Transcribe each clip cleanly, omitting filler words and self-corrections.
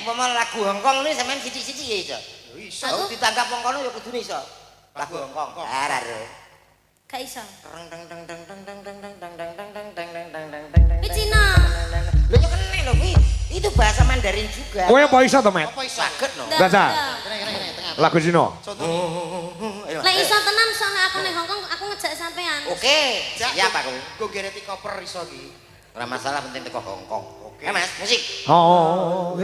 umpama lagu Hongkong ini sampean sithik-sithik ya iso. Iso. Aku ditangkap wong kono ya kudune iso. Lagu Hongkong. Aro. Gak iso. Kuwi Cina. Lho yo kene lho kuwi. Itu bahasa Mandarin juga. Kowe apa iso to, Met? Apa iso? Saged no. Baca. Kene tengah. Lagu Cina. Contoh. Lek iso tenan soalnya aku ning Hongkong aku ngejak sampean. Oke. Siap aku. Go gereti koper iso iki. Ora masalah penting teko Hongkong. Oke. Mas, musik. Oh,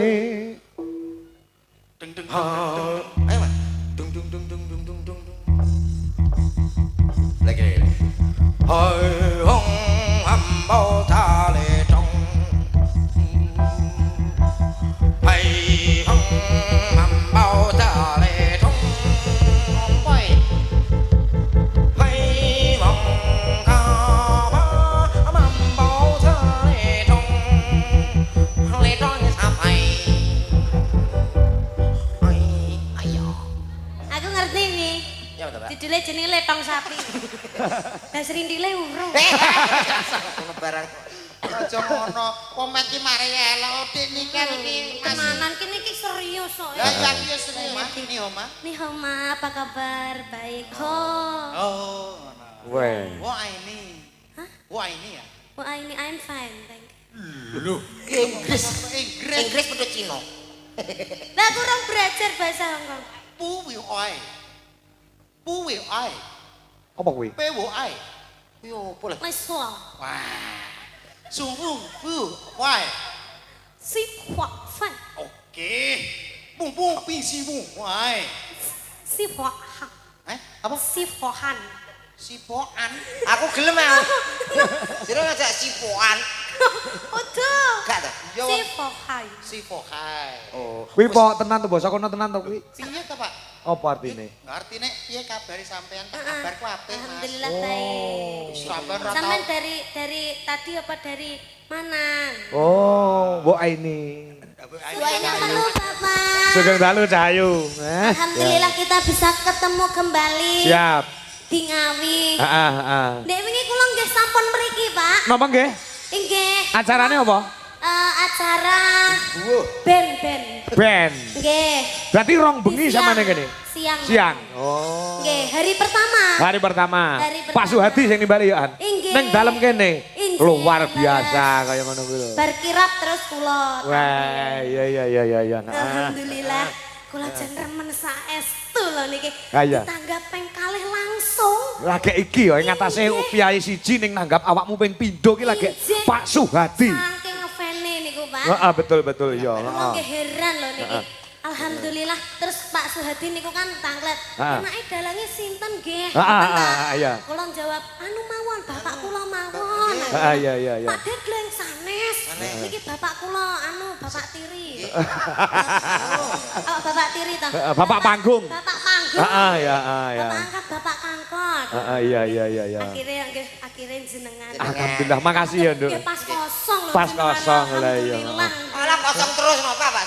Deng deng. Ayo Mas. Dung dung dung dung dung dung dung. Lagi. Hai hong ham bao tha le trong. Hai hong ham bao tha le trong. Oi. Hai hong ka ba ham bao tha le trong. Le trong sa pai. Ai ayo. Aku ngerti nih. Ya betul, Pak. Judulnya jenenge letong sapi. Lah serindile urung. Ngono barang. Aja ngono. Komen ki mari elok dik nikah iki. Tenanan kene iki serius kok. Lah ya iki serius. Ini Oma. Nih Homa, apa kabar? Baik. Ho. Oh, ngono. weh. Wah ini. Hah? Wah ini ya. Wah, ini I'm fine, thank you. Lho, Inggris. Inggris. Inggris pedho Cina. Lah kurang belajar bahasa Hongkong. Puwi oi. Puwi oi. Apa kuwi? Pewo oi. Yo, boleh. Nice one. Wah. Sungguh pu oi. Si hua fan. Oke. Bung bung pisi bung oi. Si hua han. Apa? Si hua han. Sipoan. Aku gelem aku. Jero ngajak sipoan. Aduh. Gak ta? Yo. Si hua hai. Sipokai. Oh. Kuwi po tenan to basa kono tenan to kuwi. Piye to, Pak? Apa artine? Ngerti nek piye kabari sampean? Kabarku apik, Mas. Alhamdulillah baik. Sampean ora Sampean tau. dari tadi apa dari mana? Oh, Mbok Aini. Semuanya halo Bapak. Sugeng dalu Cahayu. Alhamdulillah kita bisa ketemu kembali Siap. di Ngawi. Heeh. Dek wingi kula nggih sampun mriki, Pak. Napa nggih? Nggih. Acarane apa? Acara band. Band. Nggih. Berarti rong bengi Siang. samane kene. Siang. Siang. Oh. Nggih, hari pertama. Hari pertama. Hari pertama. Pak Suhadi sing nimbali yo an. Inggih. Ning dalem kene. Inggih, Luar leres. biasa kaya ngono kuwi lho. Bar kirap terus kula. Wah, iya. Nah. Alhamdulillah. Kula jan remen saestu lho niki. Ah, iya. Ditanggap ping kalih langsung. Lagi iki yo ngatasé Piai siji ning nanggap awakmu ping pindho ki lagi Inggih. Pak Suhadi. Saking ngefene niku, Pak. Heeh, betul yo. Kula Heeh. nggih heran lho niki. Alhamdulillah terus Pak Suhadi niku kan tanglet. Heeh. Enake dalange sinten nggih? Heeh, Ngoten ta? iya. Kula jawab, anu mawon bapak kula mawon. Iya. Pak Dek gleng sanes. Niki bapak kula anu bapak tiri. Oh, bapak tiri ta? Bapak panggung. Bapak panggung. Heeh, ya. Bapak angkat bapak kangkot. Heeh, iya. Akhirnya jenengan. Alhamdulillah, makasih ya, Nduk. Nggih, pas kosong lho. Pas jenengan. kosong, lah, iya. Alhamdulillah. Malah kosong terus napa Pak?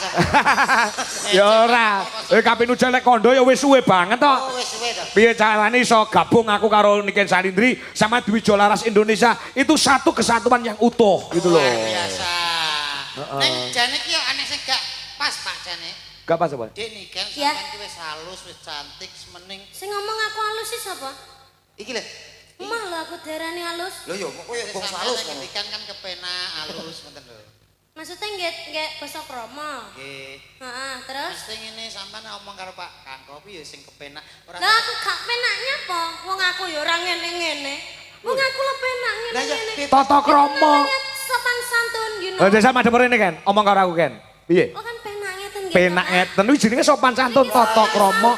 Ya ora. Kaping ujal lek kondo ya wis suwe banget to. Oh, wis suwe to. Piye carane iso gabung aku karo Niken Salindri sama Dwi Jolaras Indonesia itu satu kesatuan yang utuh gitu loh. Luar biasa. Nek jane ki yo aneh sing gak pas, Pak jane. Gak pas apa? Dek nih kan Ya. sampean ki wis halus, wis cantik, semening. Sing ngomong aku halus sih sapa? Iki lho. Emah lho aku darani halus. Lho yo kok koyo bangsa halus ngono. Ngendikan kan kepenak, halus ngoten lho. Maksudnya nggak basa kromo. Nggih. Heeh, terus? Terus sing ngene sampean ngomong karo Pak Kangko kuwi ya sing kepenak. Ora Lah aku gak penaknya apa? Wong aku ya ora ngene-ngene. Wong aku lho penak Lah ya ngene-ngene. Tata krama. Namanya sopan santun, you know. Lah sama denger ini kan, omong karo aku kan. Piye? Oh kan penaknya ten Penak ngeten kuwi jenenge sopan santun tata krama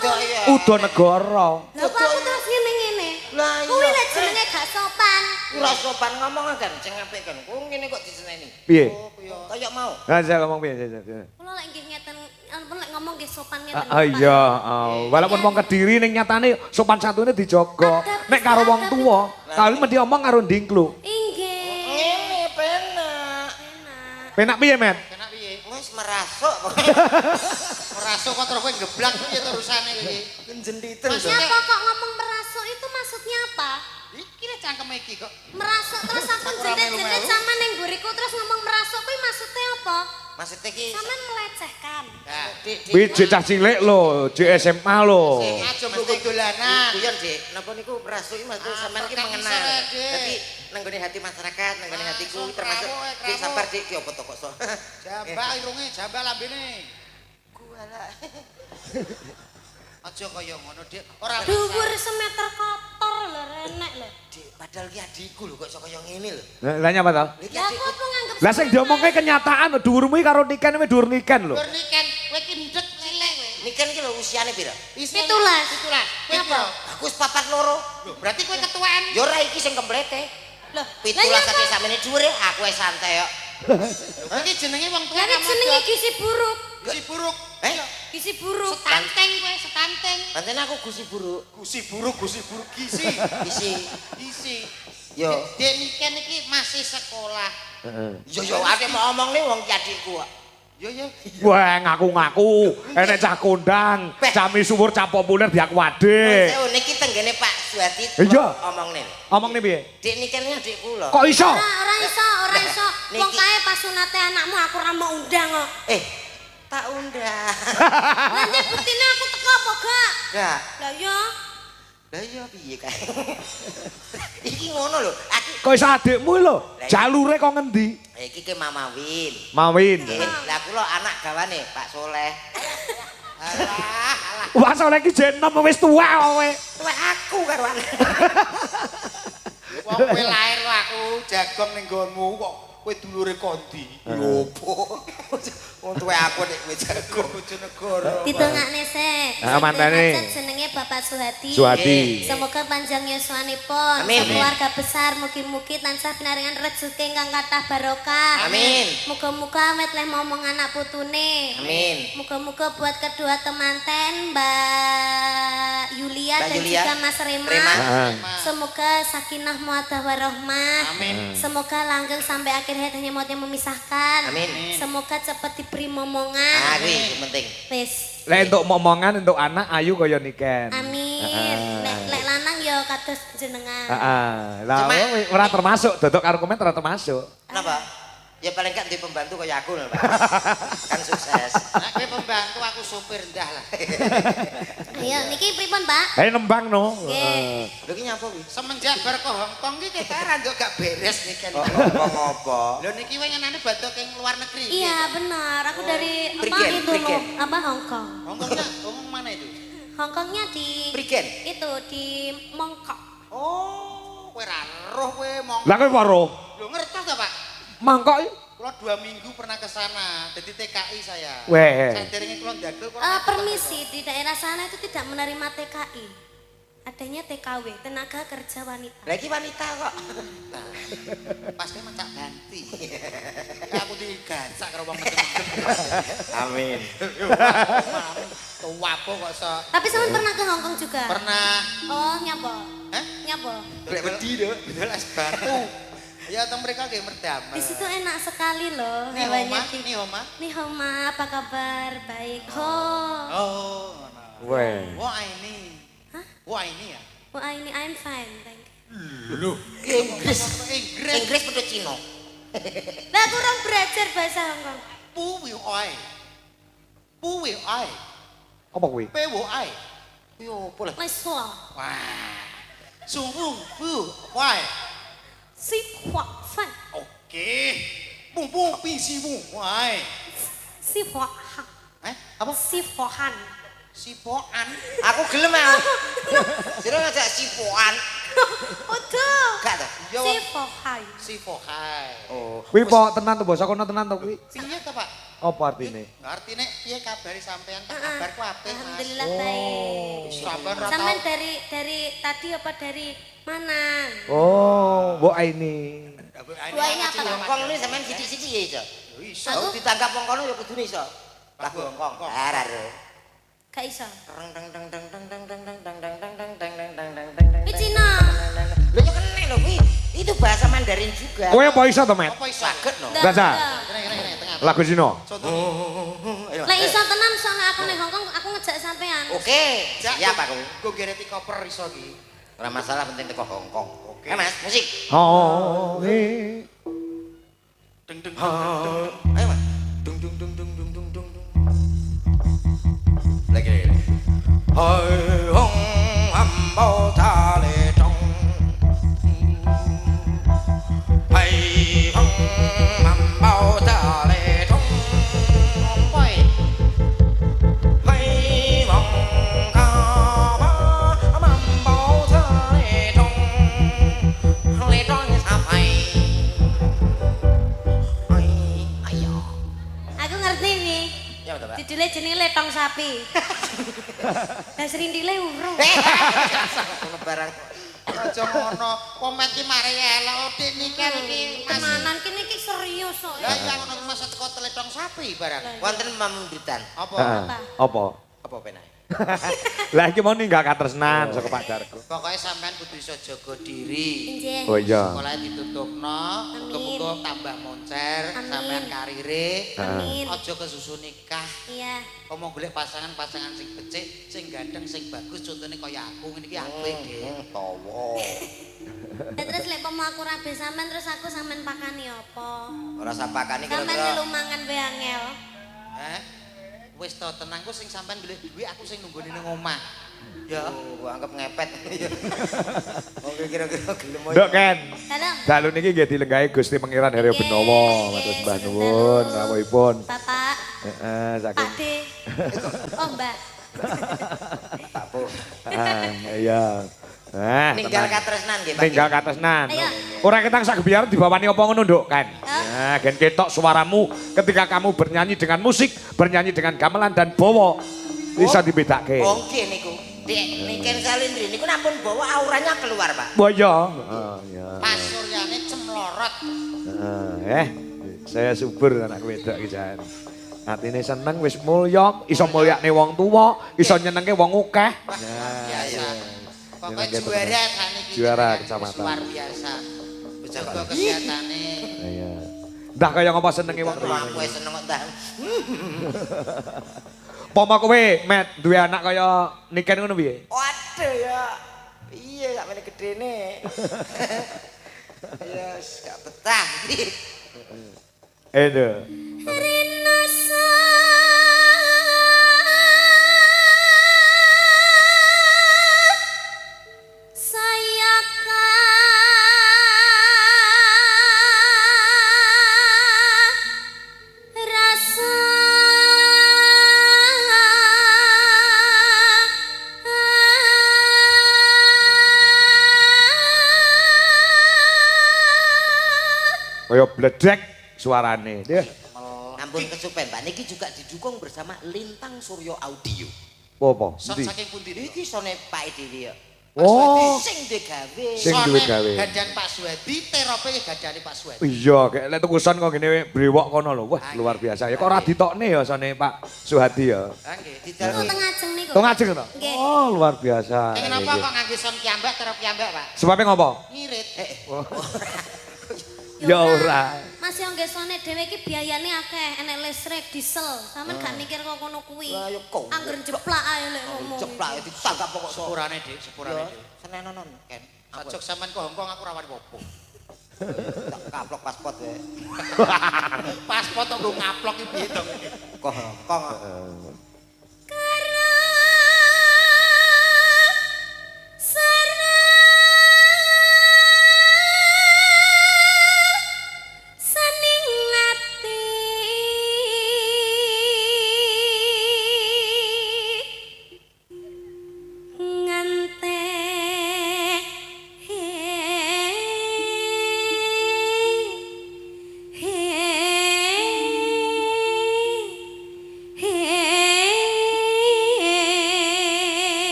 uda negara. Lah kok aku terus ngene-ngene? Lah, iya. Kuwi lek jenenge gak sopan. Ora sopan ngomong kan sing apik kan. Kok ngene kok diseneni. Piye? Kayak mau. Lah saya ngomong piye? Kula lek nggih ngeten, ampun lek ngomong nggih sopan ngeten. Ah iya, walaupun wong Kediri ning nyatane sopan santune dijaga. Nek karo wong tuwa, kali mesti omong karo ndingklu. Inggih. Ngene penak. Enak. Penak piye, Met? penak piye? Wis merasuk kok. Merasuk kok terus kowe geblak piye terusane iki? Kenjenditen to. Siapa kok ngomong merasuk itu maksudnya apa? Iki lek cangkem iki kok. Merasuk terus aku jerit-jerit sama neng guriku terus ngomong merasuk kuwi maksudnya apa? Maksudnya ki Sampean melecehkan. Dik cah cilik lho, Dik SMA lho. Aja mbok dolanan. Guyon, Dik. Napa niku merasuki maksud sampean iki mengenal. Dadi nang gone hati masyarakat, nang gone hatiku termasuk Dik sabar Dik ki apa to kok so. Jambak irunge, jambak lambene. Kuala. Aja kaya ngono, Dik. Ora Dhuwur semeter kotor lho renek lho. Dik, padahal ki adikku lho kok iso kaya ngene lho. Lah nyapa to? Iki Ya adikku. aku nganggep Lah sing diomongke kenyataan dhuwurmu iki karo Niken wis dhuwur Niken lho. Niken, kowe ki ndek cilik kowe. Niken ki lho usiane pira? 17. Kowe Apa? Aku wis 42. Lho, berarti kowe ketuaan. Ya ora iki sing kemplete. Loh, 17 saking samene dhuwure aku wis santai kok. Iki jenenge wong tuwa Lha jenenge gizi buruk. Gusi buruk. Gizi buruk. Setanteng kowe, setanteng. Pancen aku gusi buruk. Gusi buruk gizi. Isi. Gizi. Yo. Dek Niken iki masih sekolah. Heeh. Yo ate mau omong nih wong ki adikku kok. Yo. Wah, ngaku-ngaku. Enek cah kondang, cah misuwur, cah populer diaku adek. Saya niki tenggene Pak Suwati. Iya. Omong nih. Omong nih piye? Dik Niken ini adikku lho. Kok iso? Ora iso. Niki- Wong kae pas sunate anakmu aku ora mau undang kok. Tak undang. Nanti buktine aku teko apa gak? Gak. Lah yo. Lah iya piye kae. Iki ngono lho. Aku Kok iso adikmu lho? Jalure kok ngendi? iki ke Mama Win. Mawin. Lah kula anak gawane Pak Soleh. Alah. Wah, soalnya iki jen nom wis tuwa kowe. Wah aku karo anak. Wong kowe lair kok aku jagong ning nggonmu kok kowe dulure kondi. Yo opo? Wong tuwe aku nek kowe jago Bojonegoro. Ditengakne sik. Ah, mantane. Jenenge Bapak Suhadi. Suhadi. Semoga panjang yuswanipun, Amin. keluarga besar mugi-mugi tansah pinaringan rezeki ingkang kathah barokah. Amin. Muga-muga awet leh momong anak putune. Amin. Muga-muga buat kedua temanten Mbak Yulia Mbak dan Yulia. juga Mas Rema. Rema. Heeh. Semoga sakinah muadah warahmah. Amin. Semoga langgeng sampai akhir hayat hanya maut yang memisahkan. Amin. Semoga cepat diberi Ah momongan. kuwi sing penting. Wis. Lek untuk momongan untuk anak ayu kaya Niken. Amin. Lek lanang ya kados jenengan. Heeh. Lah Cuma- ora termasuk, dodok karo komen ora termasuk. Kenapa? Ya paling gak di pembantu kaya aku lho, Pak. Kan sukses. Nek kowe pembantu aku supir ndah lah. Ayo niki pripun, Pak? Hei nembang no. Nggih. Lho ki nyapa kuwi? Semenjak bar ke Hongkong iki kita randok gak beres Niken. Ngopo-ngopo. Lho niki wae ngenane bantu ke luar negeri. Iya benar, aku dari apa Prigen, itu Prigen. loh, apa Hongkong. Hongkongnya ngomong mana itu? Hongkongnya di Prigen. itu di Mongkok. Oh, kowe ra roh kowe mong. Lah kowe paro. Lho ngertos ta, Pak? Mangkok Kula 2 minggu pernah ke sana, jadi TKI saya. Weh. Saderenge kula ndagel kok. Permisi, di daerah sana itu tidak menerima TKI. Adanya TKW, tenaga kerja wanita. Lagi wanita kok. Pas kowe macak ganti. Aku digacak karo wong medem-medem. Amin. Tuwa apa kok iso. Tapi sampean pernah ke Hongkong juga? Pernah. Oh, nyapa? Hah? Nyapa? Golek wedi lho, bedol es batu. Ya teng mereka kayak merdamel. Di situ enak sekali loh, Nih hawanya. Oma, nih Oma. Nih Homa, apa kabar? Baik. Ho. Oh, ngono. Weh. Wah ini. Hah? Wah ini ya. Wah ini I'm fine, thank you. Loh, Inggris. Inggris. Inggris pedut Cina. Lah kurang belajar bahasa Hongkong. Puwi oi. Puwi oi. Apa kuwi? Pewo oi. Yo apa lah? Lai sua. Wah. Sungguh fu oi. Si hua fan. Oke. Bung bung pisi bung oi. Si hua han. Apa? Si hua han. Sipoan. Aku gelem ah. Sira ngajak sipoan. Odo. Gak ta? Ya, Si Wak. hua hai. Sipohai. Oh. Kuwi po tenan to basa kono tenan to kuwi. Piye to, Pak? Apa artine? Artine piye kabari sampean? Kabarku apik, Mas. Alhamdulillah baik. Sampean ora Sampean tau. dari tadi apa dari mana? Oh, mbok ini. Wah, ini apa? Hongkong ini sampean sithik-sithik ya iso. Iso. Kalau ditanggap wong kono ya kudune iso. Lagu Hongkong. Arare. Gak iso. Teng teng teng teng teng teng teng teng teng teng teng teng teng teng teng teng teng. Kuwi Cina. Lho yo kene lho kuwi. Itu bahasa Mandarin juga. Kowe apa iso to, Met? Apa iso? Saged no. Nggak, Baca. nggak. Kene tengah. Lagu Cina. Contoh. Ayo. Lah iso tenan soalnya aku ning Hongkong aku ngejak sampean. Oke, siap aku. Go gereti koper iso iki. Ora masalah penting teko Hongkong. Oke. Mas, musik. Oh, Deng deng. Ayo Mas. Dung dung dung dung dung dung dung dung. Ya betul, Pak. Didile jenenge letong sapi. Lah serindile urung. Ngono barang. Aja ngono. Komen ki mari elok dik nikah iki. Tenanan kene iki serius kok. Lah iya ngono masa teko teletong sapi barang. Wonten mamambitan. Apa? Apa? Apa penae? Lah iki mau ninggal katresnan saka Pak Darko. Pokoknya sampean kudu iso jaga diri. Nggih. Oh iya. Sekolah ditutupno, muga-muga tambah moncer Amin. sampean karire. Amin. Aja kesusu nikah. Iya. Omong golek pasangan-pasangan sing becik, sing gandeng, sing bagus contohnya kaya aku ngene iki apik, Dik. Tawa. Terus lek pomo aku rabe sampean terus aku sampean pakani apa? Ora sapakane Sampean kira-kira. melu mangan wae angel. Wis to tenang ku sing sampean golek duit aku sing nunggone ning omah. Ya, Gua anggap ngepet. Oke kira-kira gelem aja. Nduk Ken. Dalam. Dalu niki nggih dilenggahi Gusti Pangeran Haryo Nggih, Benowo, nggih, matur sembah sugeng nuwun dalu. rawuhipun. Bapak, Heeh, saking Pak D. Oh, Mbak. Papo. Iya. Nah, Ninggal tenang. katresnan nggih, Pak. Ninggal katresnan. Ayo. Ora ketang sak biar dibawani apa ngono, Nduk, kan? Nah, gen ketok suaramu ketika kamu bernyanyi dengan musik, bernyanyi dengan gamelan dan bowo. Bisa dibedake. Oh nggih niku. Dik, niken salindri niku nampun bawa auranya keluar, Pak. Oh iya. Heeh, iya. Pas Suryane cemlorot. Heeh, saya subur anak wedok iki jan. Atine seneng wis mulya, iso mulyakne wong tuwa, iso nyenengke wong akeh. Biasa. Pokoknya Nyenengke juara tenan. kan iki. Juara Wis kecamatan. Luar biasa. Jaga Jaga kesehatane. Iya. Ndah kaya ngapa senenge wong tuwa. Aku wis seneng kok ndang. Poma kowe met duwe anak kaya Niken ngono piye? Waduh ya. Iya gak meneh gedene. Ya wis gak betah. Aduh. Rinasa sayaka rasa Kaya bledek suarane. Nggih. Ampun kesupen, Pak. Niki juga didukung bersama Lintang Suryo Audio. Apa? Son Endi? saking pundi Iki sone Pak Dewi ya. Oh. Sing digawe. Sing duwe gawe. Gandang Pak Suwedi, terope gandane Pak Suwedi. Iya, kayak lek tuku son kok ngene brewok kono lho. Wah, luar biasa. Ya kok ora ditokne ya sone Pak Suhadi ya. Ha nggih. Oh, Didalke. tengah ajeng niku. Tung ajeng to? Nggih. Oh, luar biasa. Kenapa Nggih, kok ngangge son kiambak terop kiambak, Pak? nggih. Sebabnya ngopo? Ngirit. Ya ora. Mas yo ngesone dhewe iki biayane akeh, enek listrik, diesel. Sampeyan gak mikir kok ngono kuwi. Lah yo kok. Angger jeplak ae lek ngomong. Ceplak ditangkap pokok sok. Sepurane, Dik, sepurane, Dik. Senenonon Ken. Sajok sampean ke Hongkong aku ora wani popo. Tak kaplok paspor ya. Paspor tok nggo ngaplok iki piye to? Kok kok.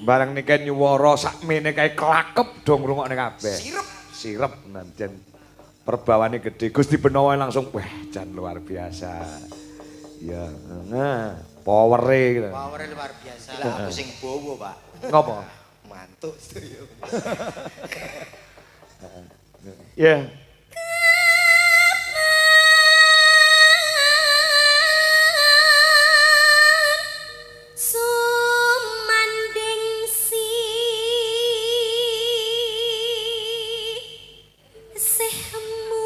Barang Niken nyuwara sakmene kae klakep dong ngrungokne kabeh. Sirep. Sirep nanjen perbawane gede. Gusti Benowo langsung wah jan luar biasa. Ya, nah, powere gitu. Power luar biasa. Lah aku sing bowo, Pak. Ngopo? Mantuk sedaya. Ya. Sumanding sihmu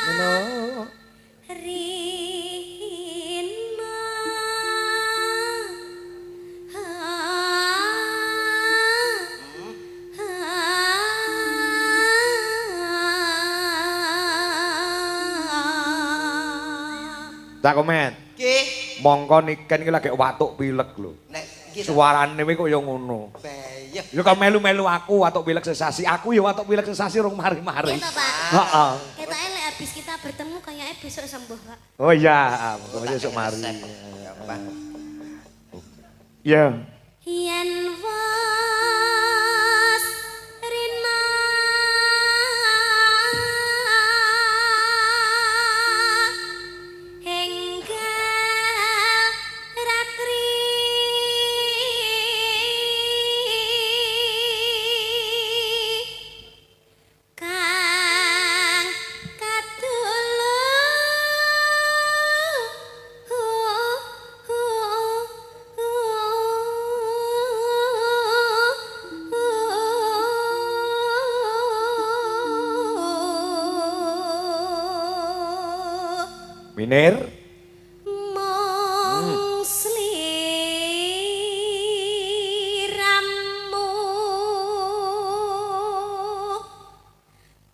Ngono. Rina Tak komen. Nggih. Mongko niken iki lagi watuk pilek lho. Nek nggih. Suarane kuwi kaya ngono. Bayah. Ya kok melu-melu aku watuk pilek sesasi. Aku ya watuk pilek sesasi rong mari-mari. Gitu, Pak. Heeh. Ketoknya lek habis kita bertemu kayaknya besok sembuh, Pak. Oh iya, monggo besok mari. Ya. Yen was rina enggal ratri kang Minir. mong sliramu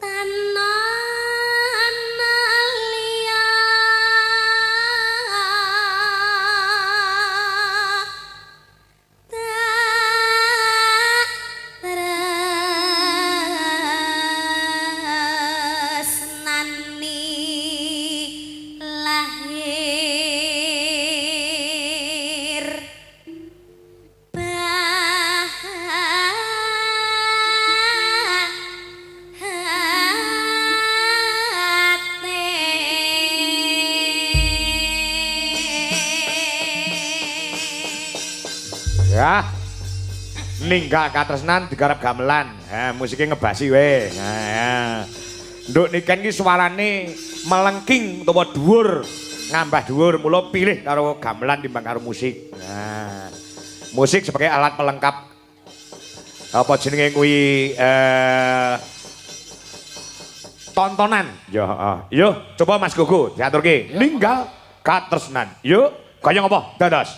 tanan liya tak tresnani lahir Ya. Ninggal katresnan digarap gamelan. Ha, musiknya ngebasi we. Nah, ya. Nduk niken iki suarane melengking utawa dhuwur, ngambah dhuwur, mula pilih karo gamelan timbang karo musik. Nah, musik sebagai alat pelengkap apa jenenge kuwi tontonan. Ya, heeh. Yo, coba Mas Gogo diaturke. Ninggal katresnan. Yuk, kaya ngapa? Dados.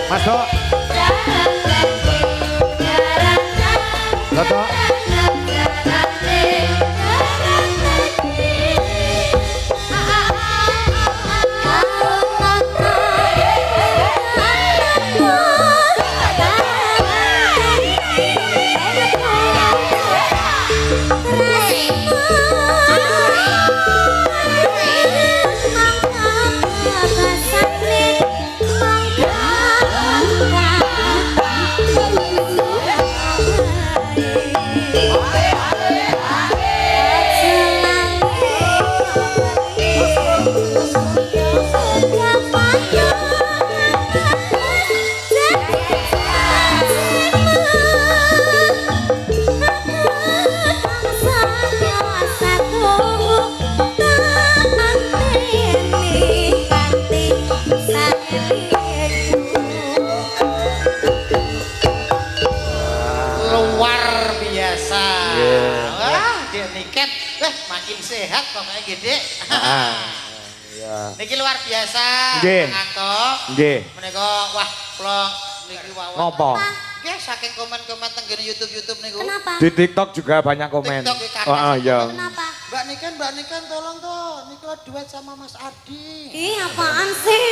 Mas Dok. Dok. Terima kasih. sehat pokoknya gede. Ya. Niki luar biasa. Nggih. Ngantuk. Nggih. Menika wah kula niki wawon. Ngopo? Nggih saking komen-komen teng YouTube niku. Kenapa? Di TikTok juga banyak komen. TikTok ya, kakak. Oh, iya. Kenapa? Mbak Niken tolong toh. Niku duet sama Mas Ardi. Ih, apaan sih?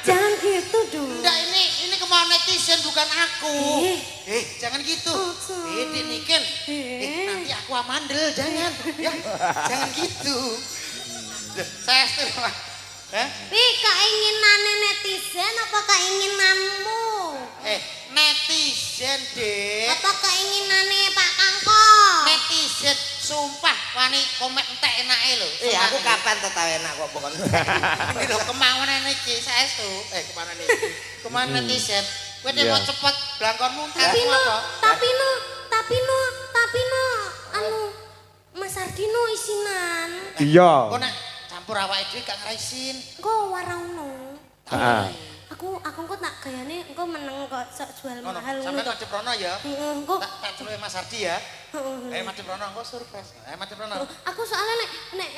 Jangan gitu dong. Enggak ini kemauan netizen bukan aku. Eh. Jangan gitu. Ojo. Dik Niken. Nanti aku amandel jangan. Ya, jangan gitu. Saya setuju. Wih, keinginannya netizen apa keinginanmu? Netizen, Dek. Apa keinginannya Pak Kangko? Netizen sumpah wani komen entek enake lho. Aku kapan to tau enak kok pokoknya. Ini lho kemauan niki saestu. Kemana niki? Kemauan netizen. Kowe mau cepet blangkonmu Tapi no, anu Mas Ardino isinan. Iya. Kok nek campur awake dhewe gak ngraisin. Engko warauno. Heeh. Aku kok tak gayane engko meneng kok sok jual mahal Sampai ngono. Madep Rono ya. Heeh, engko Tak celuke Mas Ardi ya. Madep Rono engko surprise. Madep Rono. aku soalnya nek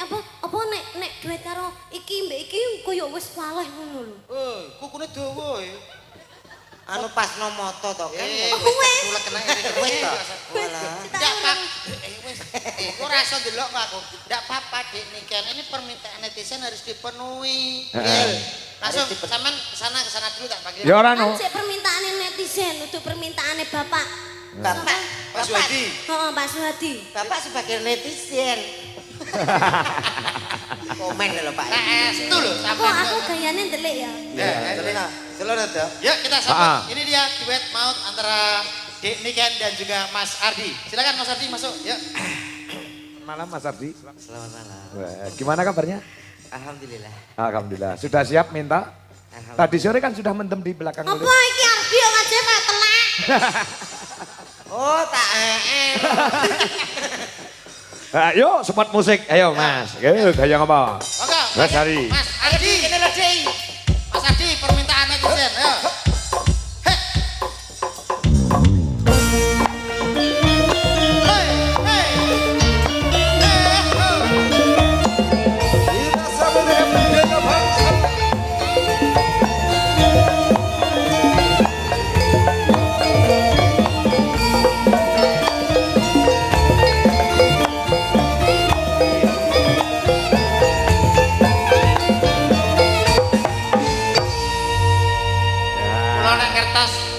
nek duit karo iki mbek iki koyo wis waleh ngono lho. Kukune dawa ya. Anu pas no moto to kan. Wes. Kula kena Wes to. Wis, Walah. Ndak Pak. Wis. Ora iso ndelok kok aku. Ndak apa-apa Dik Niken. Ini permintaan netizen harus dipenuhi. Langsung sampean ke sana dulu tak panggil. Ya ora no. Cek permintaane netizen untuk permintaane Bapak. Bapak, Pak Suwadi. Heeh, Pak Suwadi. Bapak sebagai netizen. Komen lho Pak. Estu lho Kok sampean. aku gayane ndelik ya. Celana to. Yuk kita sambut. Ini dia duet maut antara Dik Niken dan juga Mas Ardi. Silakan Mas Ardi masuk. Yuk. Malam Mas Ardi. Selamat malam. Wah, gimana kabarnya? Alhamdulillah. Alhamdulillah. Sudah siap minta? Tadi sore kan sudah mendem di belakang Apa kulit. iki Ardi kok aja kayak telak. Oh, tak Ayo spot musik. Ayo Mas. Ayo gaya apa? Monggo. Mas Ardi. Mas Ardi. Ini lho Dik. Mas Ardi permintaan netizen. Ayo.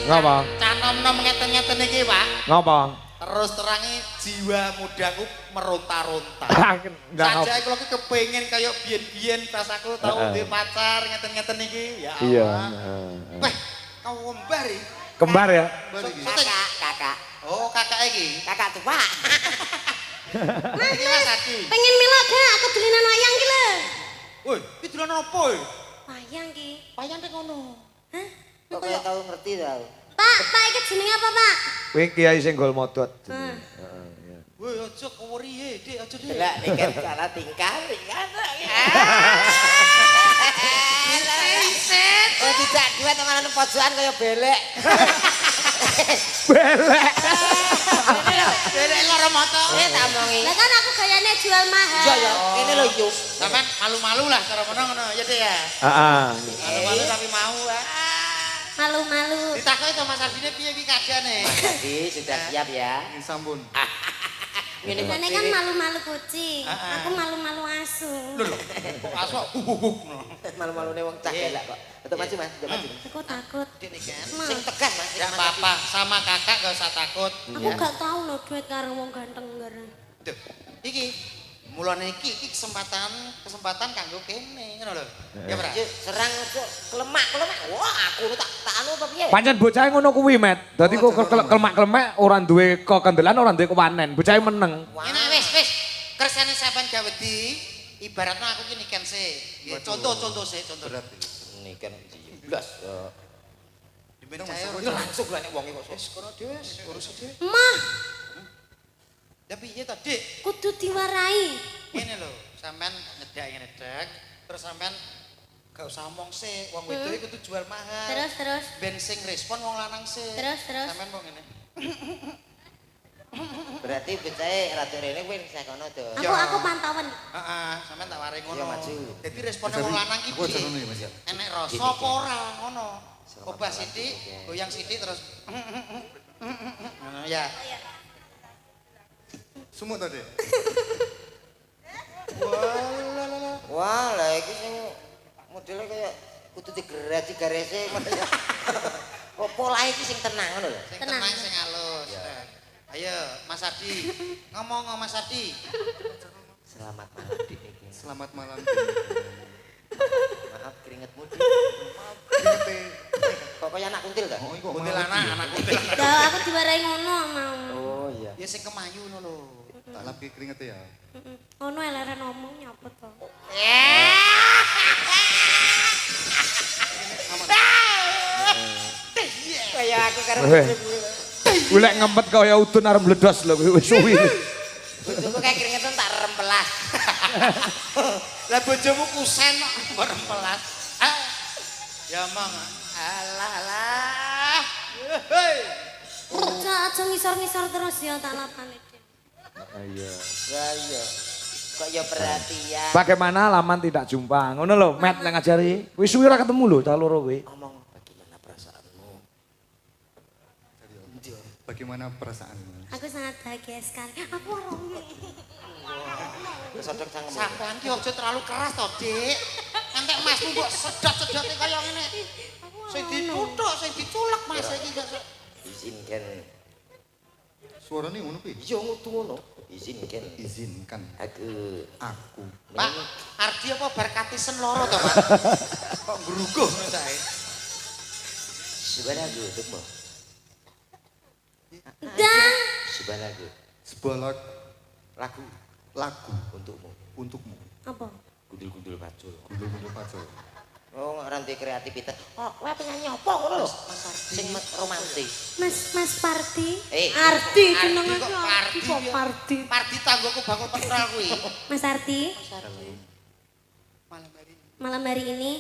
Ngapa? Canom-nom ngeten-ngeten iki, Pak. Ngapa? Terus terangi jiwa mudaku meronta-ronta. Ndak Saja aku lagi kepengin kayak biyen-biyen pas aku tahu duwe pacar ngeten-ngeten iki. Ya Allah. Iya. Weh, kau kembar iki. Kembar ya? kakak. Oh, kakak iki. Kakak tua. Iki Mas Adi. Pengen melok gak aku dolinan wayang ki lho. Woi, iki dolan opo iki? Wayang ki. Wayang ning ngono. Hah? Kok kaya tahu ngerti tau. Pak iki jenenge apa, Pak? Kuwi Kiai Senggol Modot. Woi, aja keweri Dik, aja Dik. Delak nek kan salah tingkah kan. Oh, tidak dua teman pojokan kaya belek. Belek. Delek karo moto. Tak omongi. Lah kan aku gayane jual mahal. Iya ya, ini lho yuk. Sampeyan malu-malu lah cara ngono ya Dik ya. Heeh. Malu-malu tapi mau. Malu-malu. Ditakoki to Mas Ardine piye iki kajiane? Jadi sudah siap ya. Sampun. Ini Jane kan malu-malu kucing. Aku malu-malu asu. Lho, kok asok malu-malune wong cah elak kok. Betul maju Mas, coba maju. Aku takut. Dik Niken. Sing tegas Mas. Enggak apa-apa, sama kakak gak usah takut. Aku gak tahu loh duit karo wong ganteng ngene. Duh, iki mulane iki kesempatan kanggo kene, ngono lho. Ya, Bra. Serang kok kelemak. Wah, aku tak anu apa piye? Pancen bocah ngono kuwi, Met. Dadi kok kelemak-kelemek ora duwe kekendelan, ora duwe kewanen. Bocah meneng. Enak wis. Kersane sampean gawe di ibaratnya aku ki Niken sih. Contoh berarti. Niken 17. Dimen saya Langsung lah nek wonge kok. wis kono dhewe urus dhewe. Mah, Ya piye to, Dik? kudu diwarai. Ngene lho, sampean nyedak, terus sampean gak usah omong sih, wong wedok kudu jual mahal. Terus. Ben sing respon wong lanang sih. Terus. Sampean kok ngene. Berarti becahe ratu rene kuwi sak kono to. Aku pantauan. Heeh, sampean tak waring ngono. Yo maju. Dadi respone wong lanang ki piye? Enek rasa apa ora ngono. Obah sithik, goyang sithik terus. Ngono ya. Sumuk to, Dik? Wah, lah iki sing modele kaya kudu digerati garese ya. Kok polahe iki sing tenang ngono lho. Sing tenang sing halus. Ayo, Mas Ardi. Ngomong Mas Ardi. Selamat malam Dik niki. Selamat malam. Maaf keringetmu Dik. Kringete. Kok kaya anak kuntil ta? Oh, iku Kuntilanak, anak kuntil. Dah aku diwarai ngono mau. Oh iya. Ya sing kemayu ngono lho. Tak lapi kringete ya. Ono eleren ngomong nyapa to. Kaya aku karo Golek ngempet kaya udun arep meledos lho wis suwi. bojoku kayak keringetan tak rempelas. Lah bojomu kusen kok rempelas. Ya mong. Alah. Hei. Aja ngisor-ngisor terus ya tak lapane. Iya. Lah iya. Kok ya perhatian. Bagaimana laman tidak jumpa? Ngono lho, Met yang ngajari. Wis suwi ora ketemu lho cah loro kowe. Ngomong bagaimana perasaanmu? Bagaimana perasaanmu? Aku sangat bahagia sekali. Aku orangnya. Kesodok sangem. Sampean ki aja terlalu keras to, Dik. Entek masmu kok sedot-sedote kaya ngene. Sing dituthuk, sing diculek Mas iki kok. Izinkan. Suarane ngono kuwi. Iya ngutu ngono. Izinkan. Izinkan Aku. Pak, Ardi apa bar katisen loro to, Pak? Kok ngruguh ngono sae. Subhanahu wa Dan Subhanahu. Sebuah Lagu lagu untukmu. apa? Gundul-gundul pacul. Gundul-gundul pacul. Oh, rantai kreativitas. Oh, kowe penyanyi apa ngono lho? Sing romantis. Mas Parti. Ardi jenenge kok Ardi kok Parti. Pardi tanggoku bangun tentral kuwi. Mas Arti, Malam hari ini malam hari ini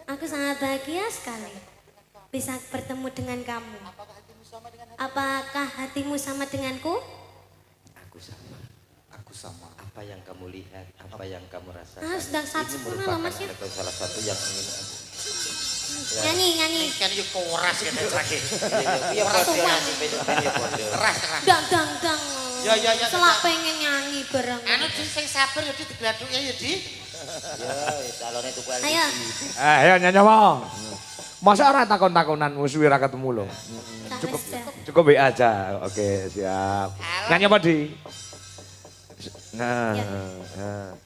aku sangat bahagia sekali bisa bertemu dengan kamu. Apakah hatimu sama denganku? Aku sama. Apa yang kamu lihat, apa yang kamu rasakan. Sedang saat Ini sempurna merupakan lah Mas ya. salah satu yang ingin aku. Nyanyi. kan yo koras kene terakhir. Iya, podo nyanyi ben podo. Keras. Dang. Ya. Selak pengen nyanyi bareng. Anu Di sing sabar yo Di digladhuke ya Di. Ya, calone tuku LPG. Ayo. Ayo nyanyi apa? Masa ora takon-takonan wis suwi ora ketemu lho. Cukup WA aja. Oke, siap. Nyanyi apa, Di? Nah.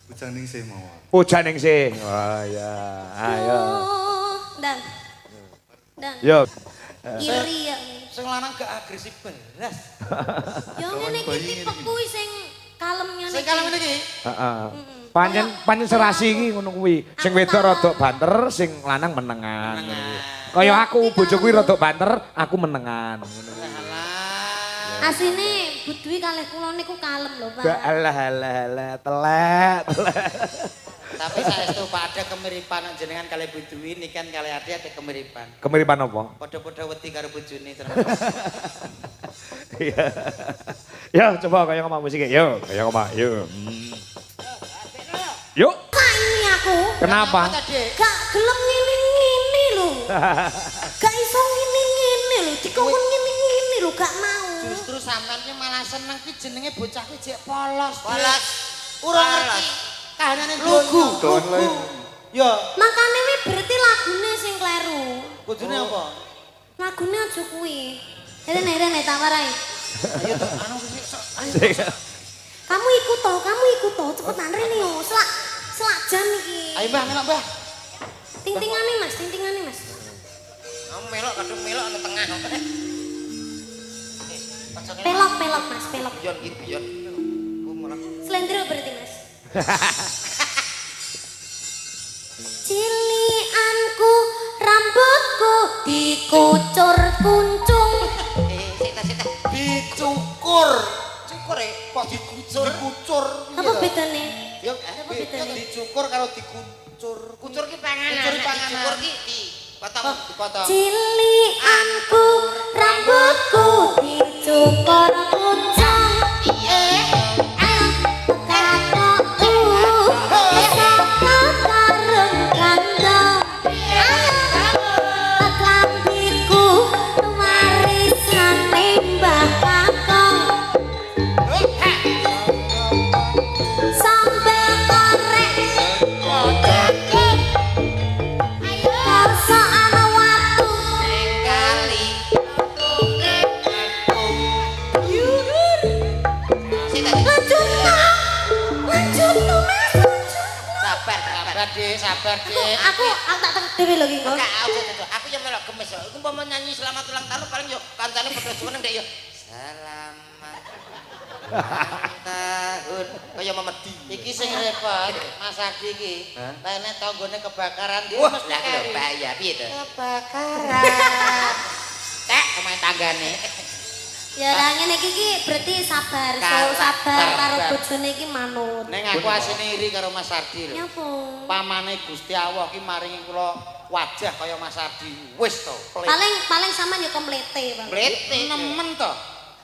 Bujang ning sih mau. Pujan ning sing. Oh ya. Ayo. Dan. Yo. Iri ya. Sing lanang gak agresif belas. Yo ngene iki tipe kuwi sing kalemnya Sing kalem iki. Heeh. Pancen serasi iki ngono kuwi. Sing wedok rada banter, sing lanang menengan. Kaya aku bojoku kuwi rada banter, aku menengan ngono kuwi. Asine Budwi kalih kula niku kalem lho, Pak. Alah, telek. Tapi saestu Pak ada kemiripan jenengan kali Budwi nikan kali Ardi ada kemiripan. Kemiripan apa? Padha-padha wedi karo bojone terus. Iya. Yo, coba kaya ngomong musik yo, kaya ngomong yo. Yuk. Kak ini aku. Kenapa? Gak gelem ngene-ngene lho. Gak iso ngene-ngene lho, dikongkon ngene-ngene lho, gak mau. Justru sampean ki malah seneng ki jenenge bocah ki jek polos. Ora ngerti kahanane lugu. Ya, Makane wi berarti lagune sing kleru. kudune apa? Lagune aja kuwi. Rene tak warai. Ayo to, anu wis Kamu ikut toh, cepetan rene yo. Selak jam iki. Ayo Mbah, melok Mbah. Ting-tingane Mas. Kamu melok kadung melok nang tengah. Pelok Mas, pelok. Pion iki pion. Slendro berarti Mas. Cilianku rambutku dikucur kuncung. Sita. Dicukur. Cukur e. Kok dikucur-kucur. Apa bedane? Ya, Apa bedane? dicukur karo dikucur. Kucur ki panganan. Kucur panganan. Cukur ki dipotong. Cilianku rambutku dicukur Dik, sabar, Dik. Aku tak teng dhewe lho iki, Nggo. Aku yang melok gemes yo. Iku mau nyanyi selamat ulang tahun paling yo kancane padha seneng Dek yo. Selamat ulang tahun. Kaya memedi. Iki sing repot, Mas Ardi iki. Lene tanggone kebakaran dia mesti lha lho bahaya piye to? Kebakaran. Tek omahe tanggane. Ya ra ngene iki berarti sabar, sabar karo bojone iki manut. Ning aku asine iri karo Mas Ardi lho. Nyapa? Pamane Gusti Allah ki maringi kula wajah kaya Mas Ardi. Wis to, Paling sampean yo komplete, Bang. Komplete nemen to.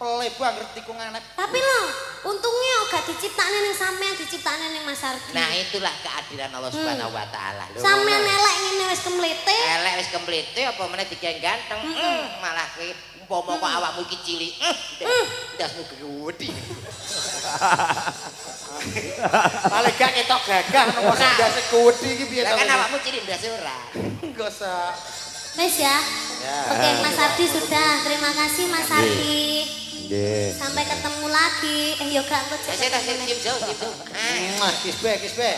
Plebu anggere tikung anet. Tapi lho, untungnya gak diciptakne ning sampean, diciptakne ning Mas Ardi. Nah, itulah keadilan Allah Subhanahu wa taala. Sampean elek ngene wis komplete. Elek wis komplete apa meneh digawe ganteng. Malah kowe umpama kok awakmu iki cilik. Ndasmu gedhe. Paling gak ketok gagah nang ndase gedhe iki piye to? Lah kan awakmu cilik ndase ora. Gosok. Wis ya. Oke, Mas Ardi sudah. Terima kasih Mas Ardi. Nggih. Sampai ketemu lagi. Yo gak engko Sip. Kisbe.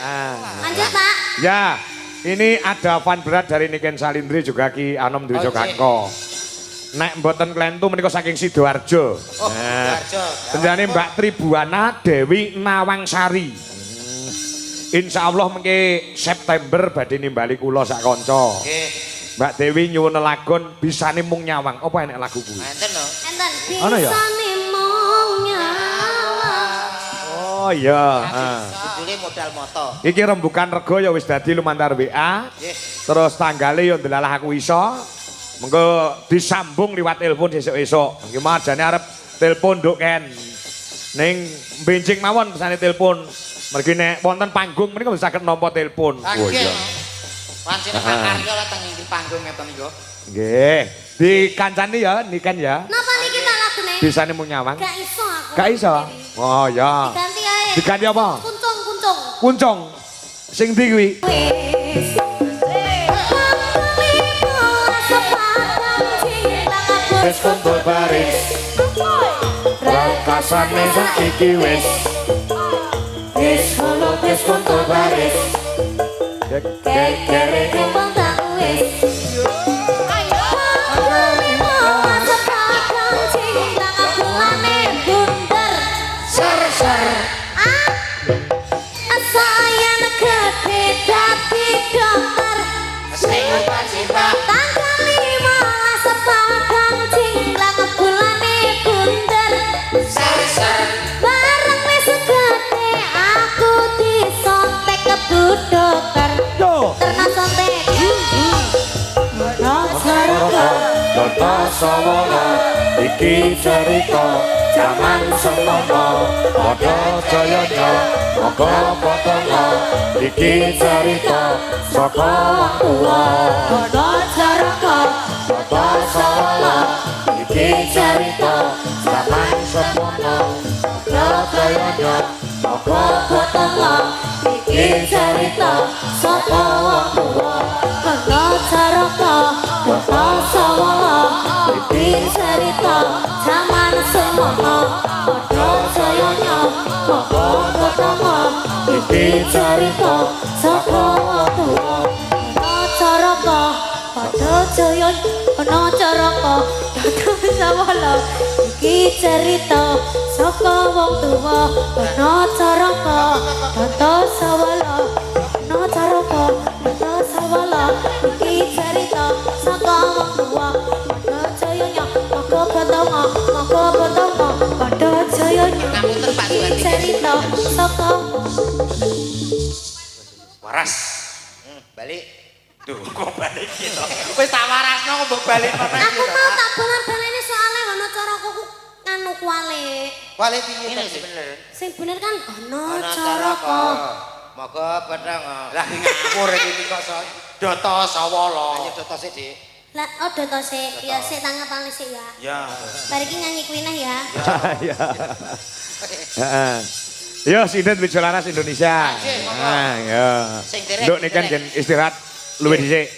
Lanjut, Pak. Ya, ini ada fan berat dari Niken Salindri juga Ki Anom Dwi Jogangko. Nek mboten klentu menika saking Sidoarjo. Sidoarjo. Penjane Mbak Tribuana Dewi Nawangsari. Insya Allah mengke September badhe nimbali kula sak kanca. Nggih. Mbak Dewi nyuwun lelagon bisane mung nyawang. Apa enek lagu kuwi? Enten lho. Enten Ana ya? bisane mung nyawang. Oh iya, Judule modal moto. Iki rembukan rego ya wis dadi lumantar WA. Nggih. Terus tanggale ya ndelalah aku iso. Mengko disambung liwat telepon esuk-esuk. Nggih majane arep telepon nduk Ken. Ning benjing mawon pesane telepon. Mergi nek wonten panggung menika saged nampa telepon. Oh iya. Pancen Pak Aryo lah teng inggil panggung ngeten niku. Nggih. Dikancani ya Niken ya. Napa niki tak lagune? Bisane mung nyawang. Gak iso aku. Gak iso. Oh ya. Diganti ae. Diganti apa? Kuncung. Kuncung. Sing ndi kuwi? Wis. Wis kumpul baris. Rakasane saiki wis. Wis kulo wis kumpul baris. Kere kumpul tak wis. Ayo. Cinta kabulane bunder. ser. Sayang gede dadi dokter. Simpan. Tanggal 15 sepadan cilang bulane bunder. Bareng wis gede aku disontek kebu dokter. Yo. Terna sontek. Doto sawono iki cerita jaman semono padha jayanya monggo potongo iki cerita saka wong tuwa Dodo jaraka. Doto sawono iki cerita jaman semono padha jayanya monggo potongo iki cerita saka wong tuwa Dodo jaraka. Dodo sawono iki cerita jaman semono padha jayanya monggo potongo iki cerita saka wong tuwa Dodo jaraka. Dodo jayanya ana caraka. Dodo sawono iki cerita saka wong tuwa ana caraka. Dodo sawono ana caraka. Dodo sawono iki cerita saka wong tuwa padha jayanya monggo potongo padha jayanya Ngapunten Pak iki Suwandi. cerita saka Waras. Balik. Duh, kok balik gitu. Wis tak warasno kok mbok balik meneh. aku mau tak bolan-baleni soalnya ana caraka ku anu kuali Wale piye ini sih bener. sing bener kan ana Ana caraka Moga pedang. Lah ngapur iki kok Doto Sawala. Ayo Doto sik, Dik. lah oh dodo sik ya sik tangan paling sik ya Ya. bar iki nyanyi kuwi nah ya Ya. Heeh. Yo Sidet Wijolaras Indonesia. Nggih, monggo. Nah, ya. Sing derek, Nduk niken derek. jen istirahat luwih dhisik.